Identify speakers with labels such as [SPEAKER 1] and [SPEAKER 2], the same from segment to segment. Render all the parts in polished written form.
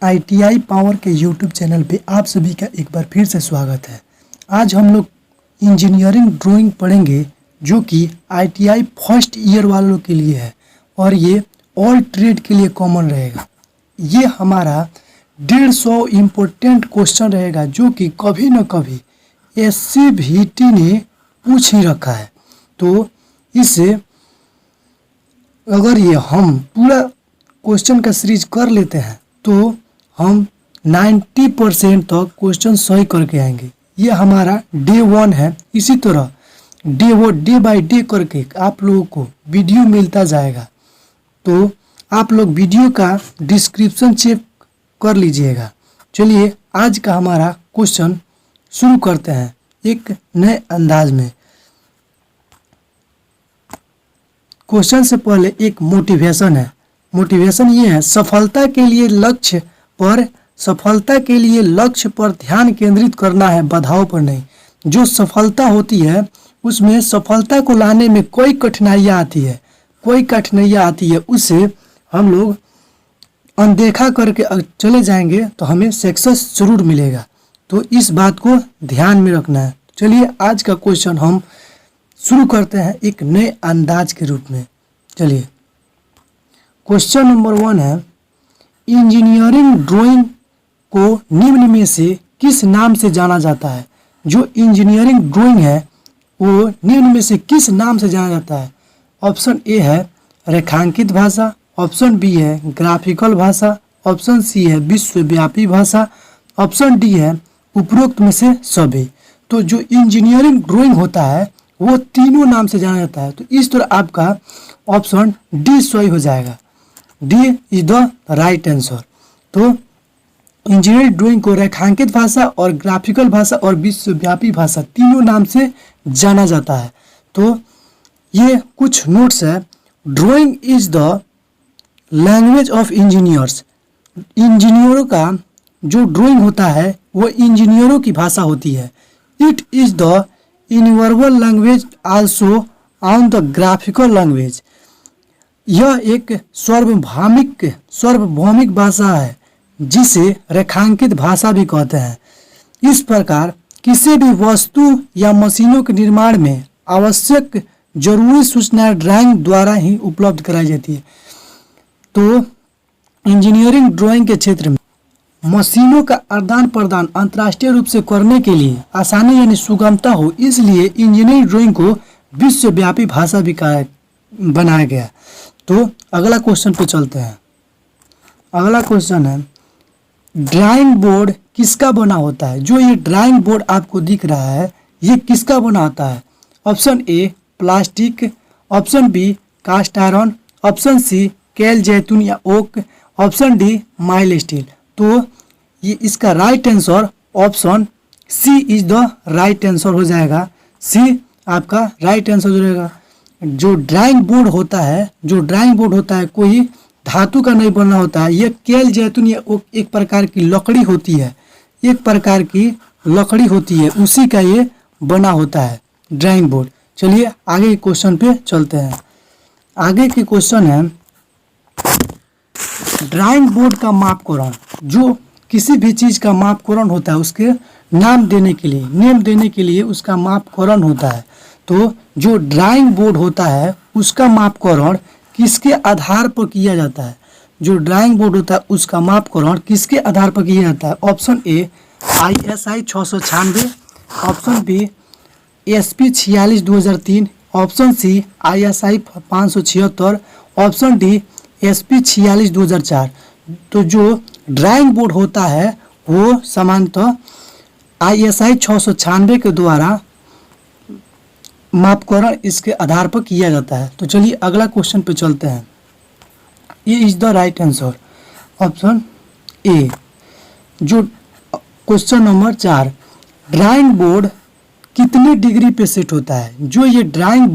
[SPEAKER 1] ITI power के YouTube channel पे आप सभी का एक बार फिर से स्वागत है। आज हम लोग इंजीनियरिंग ड्राइंग पढ़ेंगे जो कि आईटीआई फर्स्ट ईयर वालों के लिए है और ये ऑल ट्रेड के लिए कॉमन रहेगा। ये हमारा 150 इम्पोर्टेंट क्वेश्चन रहेगा जो कि कभी न कभी एससीवीटी ने पूछ ही रखा है। तो इसे अगर ये हम पूरा क्वेश्चन का सीरीज कर लेते हैं तो हम 90% तक क्वेश्चन सही करके आएंगे। ये हमारा डे 1 है। इसी तरह डे बाय डे करके आप लोगों को वीडियो मिलता जाएगा, तो आप लोग वीडियो का डिस्क्रिप्शन चेक कर लीजिएगा। चलिए आज का हमारा क्वेश्चन शुरू करते हैं एक नए अंदाज में। क्वेश्चन से पहले एक मोटिवेशन है। मोटिवेशन ये है, सफलता के लिए लक्ष्य पर ध्यान केंद्रित करना है, बाधाओं पर नहीं। जो सफलता होती है उसमें सफलता को लाने में कोई कठिनाइयाँ आती है, उसे हम लोग अनदेखा करके चले जाएंगे तो हमें सक्सेस जरूर मिलेगा। तो इस बात को ध्यान में रखना है। चलिए आज का क्वेश्चन हम शुरू करते हैं एक नए अंदाज के रूप में। चलिए क्वेश्चन नंबर 1 है, इंजीनियरिंग ड्राइंग को निम्न में से किस नाम से जाना जाता है? जो इंजीनियरिंग ड्राइंग है वो निम्न में से किस नाम से जाना जाता है? ऑप्शन ए है रेखांकित भाषा, ऑप्शन बी है ग्राफिकल भाषा, ऑप्शन सी है विश्वव्यापी भाषा, ऑप्शन डी है उपरोक्त में से सभी। तो जो इंजीनियरिंग ड्राइंग होता है वो तीनों नाम से जाना जाता है। तो इस तरह आपका ऑप्शन डी सही हो जाएगा। D is the right answer. तो इंजीनियरिंग ड्राइंग को रेखांकित भाषा और ग्राफिकल भाषा और विश्वव्यापी भाषा तीनों नाम से जाना जाता है। तो ये कुछ नोट्स है। Drawing is the language of engineers. इंजीनियरों का जो ड्राइंग होता है वो इंजीनियरों की भाषा होती है। It is the universal language also on the graphical language. यह एक सार्वभौमिक भाषा है जिसे रेखांकित भाषा भी कहते हैं। इस प्रकार किसी भी वस्तु या मशीनों के निर्माण में आवश्यक जरूरी सूचनाएं ड्राइंग द्वारा ही उपलब्ध कराई जाती है। तो इंजीनियरिंग ड्राइंग के क्षेत्र में मशीनों का आदान प्रदान अंतर्राष्ट्रीय रूप से करने के लिए आसानी यानी सुगमता हो, इसलिए इंजीनियरिंग ड्राइंग को विश्वव्यापी भाषा भी बनाया गया। तो अगला क्वेश्चन पे चलते हैं। अगला क्वेश्चन है, ड्राइंग बोर्ड किसका बना होता है? जो ये ड्राइंग बोर्ड आपको दिख रहा है ये किसका बना होता है? Option A plastic, option B cast iron, option C केल जैतून या oak, option D mild steel. तो ये इसका right answer option C is the right answer हो जाएगा। सी आपका राइट आंसर हो जाएगा। जो ड्राइंग बोर्ड होता है कोई धातु का नहीं बना होता है। ये केल जैतून या एक प्रकार की लकड़ी होती है, उसी का ये बना होता है ड्राइंग बोर्ड। चलिए आगे के क्वेश्चन पे चलते हैं। आगे के क्वेश्चन है, ड्राइंग बोर्ड का मापकरण। जो किसी भी चीज़ का मापकरण होता है उसके नेम देने के लिए उसका मापकरण होता है। तो जो ड्राइंग बोर्ड होता है उसका मापकरण किसके आधार पर किया जाता है? जो ड्राइंग बोर्ड होता है उसका मापकरण किसके आधार पर किया जाता है? Option A ISI 696, option B SP 46 2003, option C ISI 576, option D SP 46 2004। तो जो ड्राइंग बोर्ड होता है वो सामान्यतः ISI 696 के द्वारा मापकरण इसके आधार पर किया जाता है। तो चलिए अगला क्वेश्चन पे चलते हैं। ये is the right answer option A. जो क्वेश्चन नंबर 4, ड्राइंग बोर्ड कितने डिग्री पे सेट होता है? जो ये ड्राइंग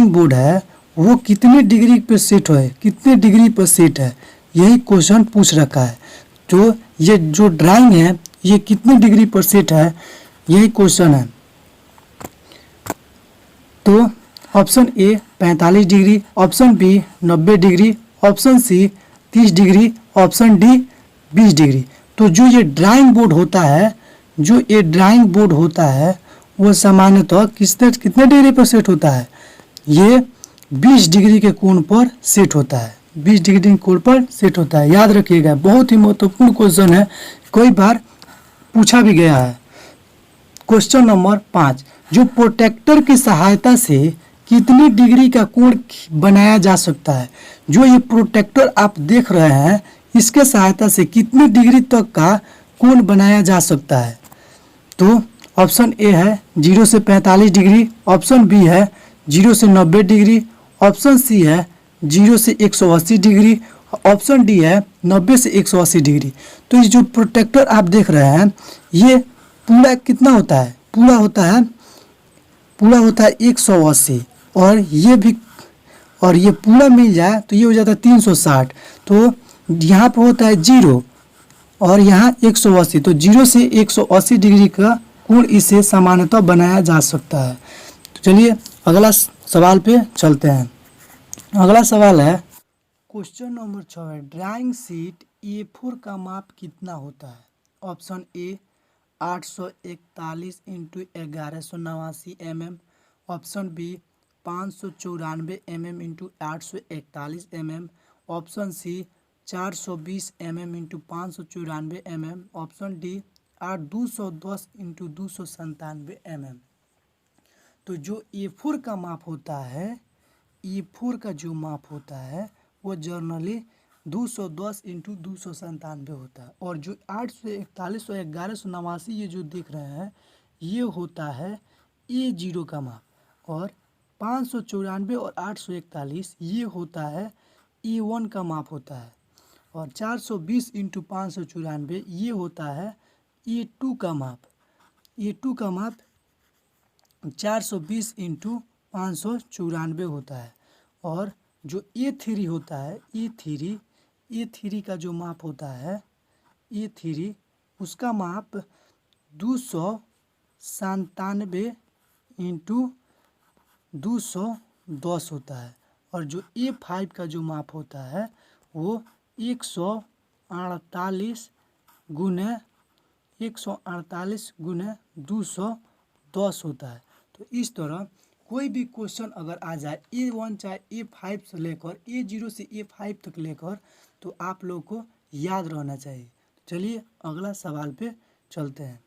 [SPEAKER 1] बोर्ड है वो कितने डिग्री पे सेट है, कितने डिग्री पर सेट है, यही क्वेश्चन पूछ रखा है। तो ये जो ड्राइंग है ये कितने डिग्री पर सेट है, यही क्वेश्चन है। तो option A 45 degree, option B 90 degree, option C 30 degree, option D 20 degree. तो जो ये ड्राइंग बोर्ड होता है, जो ये ड्राइंग बोर्ड होता है वो सामान्यतः कितने डिग्री पर सेट होता है? ये 20 डिग्री के कोण पर सेट होता है, 20 डिग्री के कोण पर सेट होता है। याद रखिएगा, बहुत ही महत्वपूर्ण क्वेश्चन है, कई बार पूछा भी गया है। क्वेश्चन नंबर 5, जो प्रोटेक्टर की सहायता से कितनी डिग्री का कोण बनाया जा सकता है? जो ये प्रोटेक्टर आप देख रहे हैं, इसके सहायता से कितनी डिग्री तक का कोण बनाया जा सकता है? तो ऑप्शन ए है 0 से 45 डिग्री, ऑप्शन बी है 0 से 90 डिग्री, ऑप्शन सी है 0 से 180 डिग्री, ऑप्शन डी है 90 से 180 डिग्री। तो ये जो प्रोटेक्टर आप देख रहे हैं, ये पूरा कितना होता है? पूरा होता है 180, और ये पूरा मिल जाए तो ये हो जाता है 360। तो यहाँ पर होता है 0 और यहाँ 180, तो 0 से 180 डिग्री का कोण इसे सामान्यतः बनाया जा सकता है। तो चलिए अगला सवाल पे चलते हैं। अगला सवाल है क्वेश्चन नंबर 6 है, ड्राइंग शीट A4 का माप कितना होता है? Option A 841 into 1189 mm, option B 594 mm into 841 mm, option C 420 mm into 594 mm, option D 210 into 297 mm। तो जो A4 का माप होता है, A4 का जो माप होता है वो जर्नली 210 इंटू 297 होता है, और जो 841 और 1189 ये जो देख रहे हैं ये होता है A0 का माप, और 594 और 841 ये होता है A1 का माप होता है, और 420 इंटू 594 ये होता है A2 का माप। A2 का माप 420 इंटू 594 होता है, और जो A3 होता है, A3 का जो माप होता है, A3 उसका माप 297 इंटू 210 होता है, और जो A5 का जो माप होता है वो 148 गुने 210 होता है। तो इस तरह कोई भी क्वेश्चन अगर आ जाए A1 चाहे A5 से लेकर A0 से A5 तक लेकर, तो आप लोग को याद रहना चाहिए। चलिए अगला सवाल पे चलते हैं।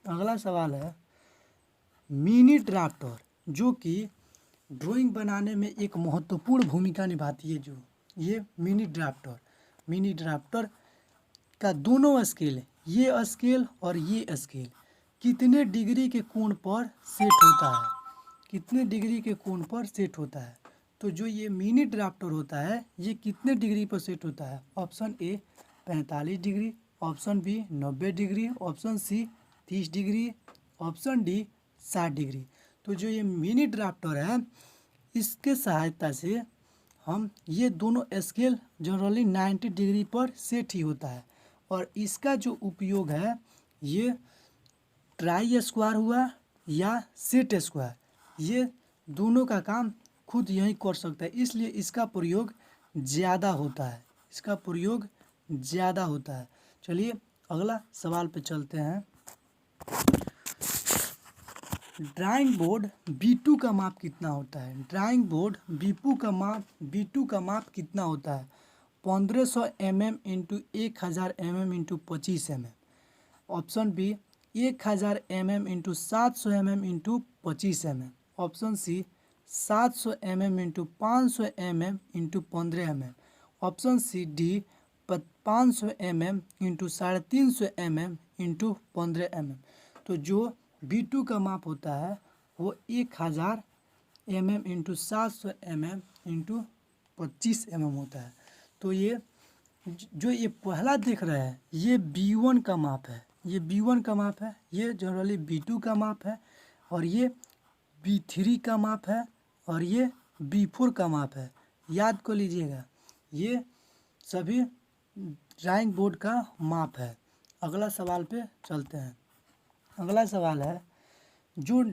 [SPEAKER 1] अगला सवाल है मिनी ड्राफ्टर, जो कि ड्राइंग बनाने में एक महत्वपूर्ण भूमिका निभाती है। जो ये मिनी ड्राफ्टर का दोनों स्केल, ये स्केल और ये स्केल कितने डिग्री के कोण पर सेट होता है? कितने डिग्री के कोण पर सेट होता है? तो जो ये मिनी ड्राफ्टर होता है ये कितने डिग्री पर सेट होता है? Option A 45 degree, option B 90 degree, option C 30 degree, option D 60 degree. तो जो ये मिनी ड्राफ्टर है इसके सहायता से हम ये दोनों स्केल जनरली 90 डिग्री पर सेट ही होता है, और इसका जो उपयोग है ये ट्राई स्क्वायर हुआ या सेट स्क्वायर, ये दोनों का काम खुद यही कर सकता है, इसलिए इसका प्रयोग ज़्यादा होता है। चलिए अगला सवाल पे चलते हैं। ड्राइंग बोर्ड B2 का माप कितना होता है? ड्राइंग बोर्ड B2 का माप कितना होता है? 1500 mm into 1000 mm into 25 mm, option B 1000 mm into 700 mm into 25 mm, option C 700 mm into 500 mm into 15 mm, option C D 500 mm into 350 mm into 15 mm। तो जो B2 का माप होता है वो 1000 mm into 700 mm into 25 mm होता है। तो ये जो ये पहला देख रहे हैं ये B1 का माप है, ये B1 का माप है, ये जनरली B2 का माप है, और ये B3 का माप है, और ये B4 का माप है। याद कर लीजिएगा, ये सभी ड्राइंग बोर्ड का माप है। अगला सवाल पे चलते हैं। अगला सवाल है जो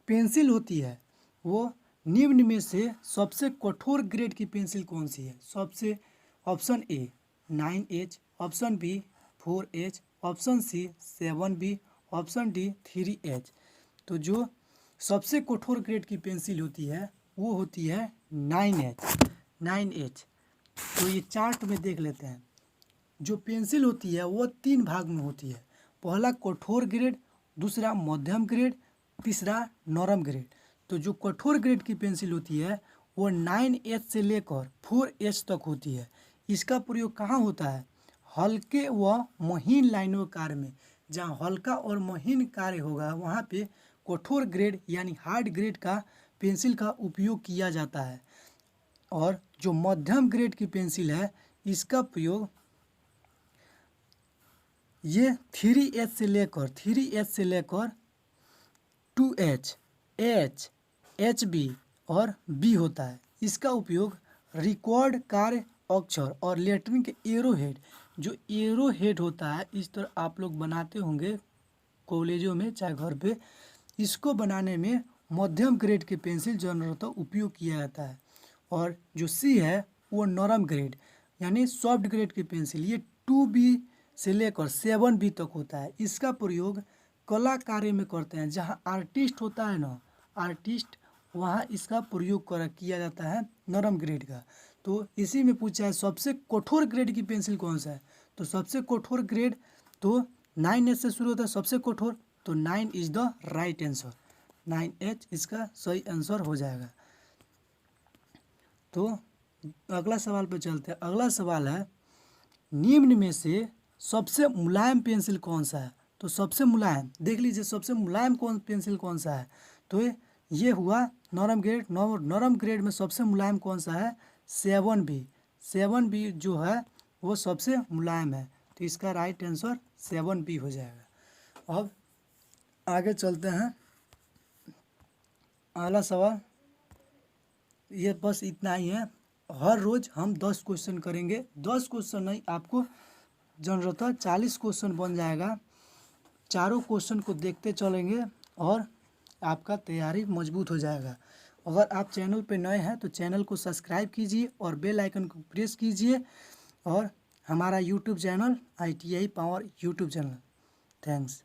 [SPEAKER 1] पेंसिल होती है वो निम्न में से सबसे कठोर ग्रेड की पेंसिल कौन सी है? सबसे option A 9H, option B 4H, option C 7B, option D 3H। तो जो सबसे कठोर ग्रेड की पेंसिल होती है वो होती है 9H। तो ये चार्ट में देख लेते हैं। जो पेंसिल होती है वो 3 भाग में होती है। पहला कठोर ग्रेड, दूसरा मध्यम ग्रेड, तीसरा नरम ग्रेड। तो जो कठोर ग्रेड की पेंसिल होती है वो 9H से लेकर 4H तक होती है। इसका प्रयोग कहाँ होता है? हल्के व महीन लाइनों कार्य में। जहाँ हल्का और महीन कार्य होगा वहाँ पे कठोर ग्रेड यानी हार्ड ग्रेड का पेंसिल का उपयोग किया जाता है। और जो मध्यम ग्रेड की पेंसिल है इसका प्रयोग ये 3H से लेकर 2H, H, HB और B होता है। इसका उपयोग रिकॉर्ड कार्य अक्षर और लेटरिंग के एरो हेड, जो एरो हेड होता है इस तरह आप लोग बनाते होंगे कॉलेजों में चाहे घर पे, इसको बनाने में मध्यम ग्रेड के पेंसिल जनरल उपयोग किया जाता है। और जो सी है वो नरम ग्रेड यानी सॉफ्ट ग्रेड की पेंसिल, ये 2B से लेकर 7B तक होता है। इसका प्रयोग कला कार्य में करते हैं। जहाँ आर्टिस्ट होता है ना, आर्टिस्ट, वहाँ इसका प्रयोग किया जाता है नरम ग्रेड का। तो इसी में पूछा है सबसे कठोर ग्रेड की पेंसिल कौन सा है? तो सबसे कठोर ग्रेड तो 9H से शुरू होता है सबसे कठोर, तो 9 is the right answer. 9H इसका सही आंसर हो जाएगा। तो अगला सवाल पे चलते हैं। अगला सवाल है निम्न में से सबसे मुलायम पेंसिल कौन सा है? तो सबसे मुलायम देख लीजिए, सबसे मुलायम पेंसिल कौन सा है? तो ये हुआ नरम ग्रेड। नरम ग्रेड में सबसे मुलायम कौन सा है? 7B। 7B जो है वो सबसे मुलायम है। तो इसका राइट आंसर 7B हो जाएगा। अब आगे चलते हैं। अगला सवाल ये बस इतना ही है। हर रोज़ हम 10 क्वेश्चन करेंगे। 10 क्वेश्चन नहीं, आपको जरूरत है 40 क्वेश्चन बन जाएगा। चारों क्वेश्चन को देखते चलेंगे और आपका तैयारी मजबूत हो जाएगा। अगर आप चैनल पे नए हैं तो चैनल को सब्सक्राइब कीजिए और बेल आइकन को प्रेस कीजिए। और हमारा YouTube channel ITI power YouTube channel. Thanks.